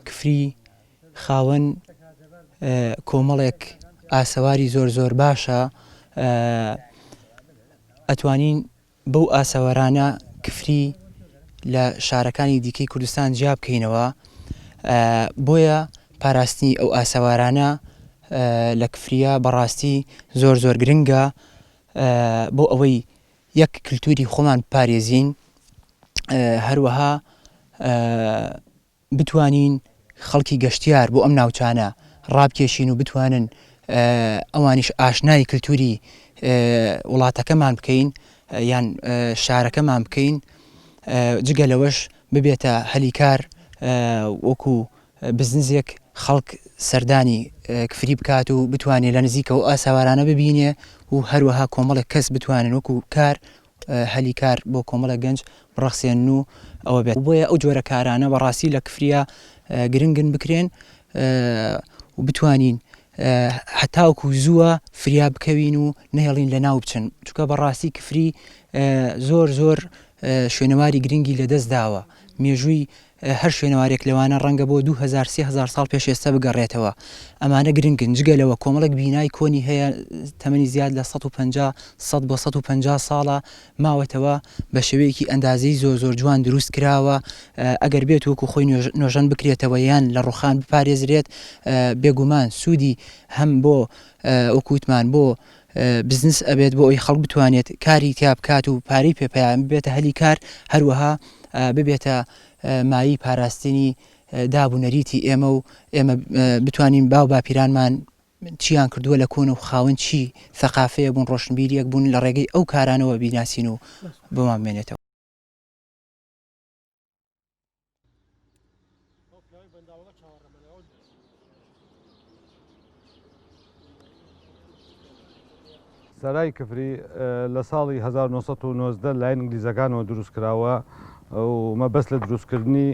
کفری خاوەن کۆمەڵێک ئاسەواری زۆر زۆر باشە، ئەتوانین بەو ئاسەوارانە کفری لە شارەکانی دیکەی کوردستان جیا بکەینەوە. بۆیە پاراستنی ئەو ئاسەوارانە لە کفریە بەڕاستی زۆر زۆر گرنگە بۆ ئەوەی یەک کللتوری خۆمان بپارێزین، هەروەها بتوانین خەڵکی گەشتیار بۆ ئەم ناوچانە ڕابکێشین و بتوانن ئەوانیش ئاشنای کللتوری وڵاتەکەمان بکەین یان شارەکەمان بکەین، جگە لەوەش ببێتە هەلیکار وەکو بزنسێک خەڵک سەردانی کفری بکات و بتوانێت لە نزیکەوە ئاساوارانە ببینێ و هەروەها کۆمەڵێک کەس بتوانن وەکو کار هەلیکار بۆ کۆمەڵە گەنج بڕەخسێن و ئەوە بێت. بۆیە ئەو جۆرە کارانە بەڕاستی لە کفریە گرنگن بکرێن و بتوانین هەتاوکو زووە فریا بکەوین و نەهێڵین لە ناو بچن، چونکە بەڕاستی کفری زۆر زۆر شوێنەواری گرنگی لەدەست داوە. مێژووی هەر شوێنەوارێک لەوانە ڕەنگە بۆ 2000-3000 ساڵ پێش ئێستا بگەڕێتەوە. ئەمانە گرنگن. جگە لەوە کۆمەڵێک بینای کۆنی هەیە تەمەنی زیاد لە 100 بۆ 150 ساڵە ماوەتەوە بە شێوەیەکی ئەندازەی زۆر زۆر جوان دروست کراوە. ئەگەر بێت وەکو خۆی نۆژەن بکرێتەوە یان لە ڕوخان بپارێزرێت، بێگومان سوودی هەم بۆ وەکووتمان بۆ بزنس ئەبێت بۆ ئەوی خەڵک بتوانێت کاری تیا بکات و پارەی پێپیان ببێتە هەلی کار، هەروەها ببێتە مایی پاراستنی دابوونەریتی ئێمە و ئێمە بتوانین باو باپیرانمان چیان کردووە لە کۆن و خاوەن چی ثەقافەیە بوون، ڕۆشنبیریەک بوون لە ڕێگەی ئەو کارانەوە بیناسین و بۆمان بێنێتەوە. سەرای کفری لە ساڵی 1990 لای ئینگلیزەکانەوە دروست کراوە و مەبەست لە دروستکردنی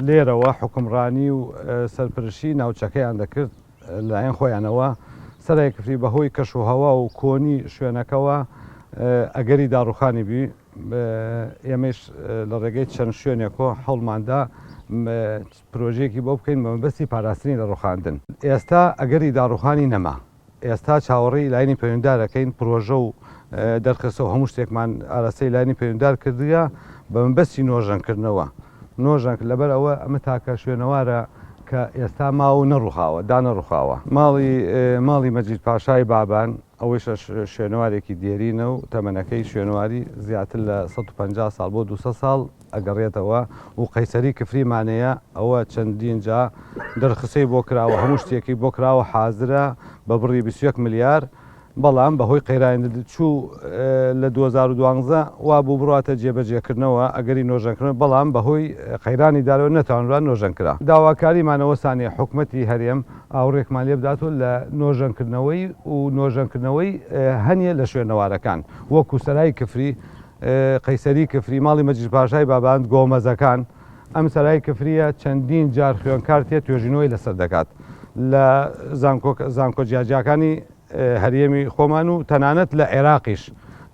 لێرەوە حکمڕانی و سەرپرشی ناوچەکەیان دەکرد لایەن خۆیانەوە. سەرای کفری بەهۆی کەش و هەوا و کۆنی شوێنەکەەوە ئەگەری داڕوخانی بی، ئێمەش لە ڕێگەی چەند شوێنێکۆ هەوڵماندا پرۆژێکی بۆ بکەین بە مەبەستی پاراستنی لە ڕوخاندن. ئێستا ئەگەری داڕوخانی نەما، ئێستا چاوەڕێی لاینی پەیوەنددارەکەین پرۆژە و دەرخستە و هەموو شتێکمان ئاراستەی لاینی پەیوەنددار کردووە بە مەبەستی نۆژەنکردنەوە. نۆژەنک لەبەر ئەوە ئەمە تاکە شوێنەوارە کە ئێستا ماوە نەڕوخاوە دانەڕوخاوە. ماڵی مەجید پاشای بابان ئەوەیش شوێنەوارێکی دێرینە و تەمەنەکەی شوێنەواری زیاتر لە 150 ساڵ بۆ 200 ساڵ ئەگەڕێتەوە و قەیسەری کفریمانەیە ئەوە چەندین جا دەرخسەی بۆ کراوە، هەموو شتێکی بۆ کراوە حازرە بە بڕی 21 ملیار، بەڵام بەهۆی قەیرانی چوو لە 2012 وا بوو بڕاتە جێبەجێکردنەوە ئەگەری نۆژەنکردن، بەڵام بەهۆی قەیرانی دارەوە نەتوانران نۆژەنکرا. داواکاریمانەوەسانی حکومەتی هەرێم ئاوڕێکمان لێ بداتۆ لە نۆژەنکردنەوەی و نۆژەنکردنەوەی هەنیە لە شوێنەوارەکان وەکو سەرای کفری، قەیسەری کفری، ماڵی مەجید پاشای بابان، گۆمەزەکان. ئەم سەرای کفریە چەندین جار خوێنکار تێ توێژینەوەی لەسەر دەکات لە زانکۆ جیاجیاکانی هەرێمی خۆمان و تەنانەت لە عێراقیش.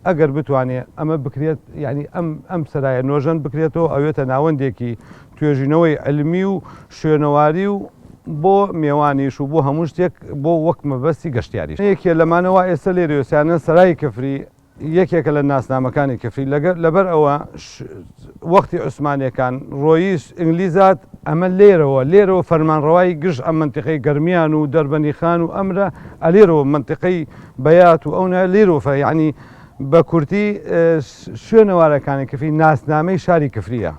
ئەگەر بتوانێت ئەمە بکرێت، ینی ئەم سەرایە نۆژەن بکرێتەوە، ئەوێتە ناوەندێکی توێژینەوەی علمی و شوێنەواری و بۆ میێوانیش و بۆ هەموو شتێک بۆ وەک مەبەستی گەشتیاریش. یەکێ لەمانەوە ئێستا لێرەوەسیانە سەرای کفری یەکێکە لە ناسنامەکانی کفری، لەبەر ئەوە وەختی عوسمانیەکان ڕۆیی ئینگلیزات ئەمە لێرەوە فەرمانڕەوای گشت ئەم منتیقەی گەرمیان و دەربەنی خان و ئەمرە ئەلێرەوە منتیقەی بەیات و ئەوە لێرەوە، یعنی بە کورتی شوێنەوارەکانی کفری ناسنامەی شاری کفریە.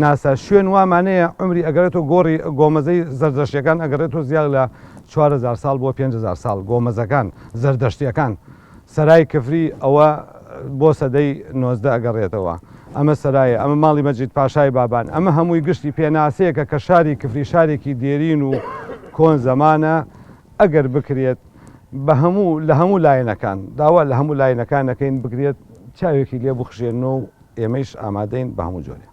ناسا شوێن وامانەیە عمری ئەگەرێتەوە گۆڕی گۆمەزەی زەردەشتیەکان ئەگەڕێتەوە زیاد لە 4000 ساڵ بۆ 5000 ساڵ گۆمەزەکان زەردەشتیەکان. سەرای کفری ئەوە بۆ سەدەی 19 ئەگەڕێتەوە. ئەمە سەرایە، ئەمە ماڵی مەجید پاشای بابان، ئەمە هەمووی گشتی پێناسەیەکە کە شاری کفری شارێکی دێرین و کۆن زەمانە. ئەگەر بکرێت لە هەموو لایەنەکان داوا لە هەموو لایەنەکانەکەین بکرێت چاوێکی لێ بخشێنەوە و ئێمەش ئامادەین بە هەموو جۆرێ.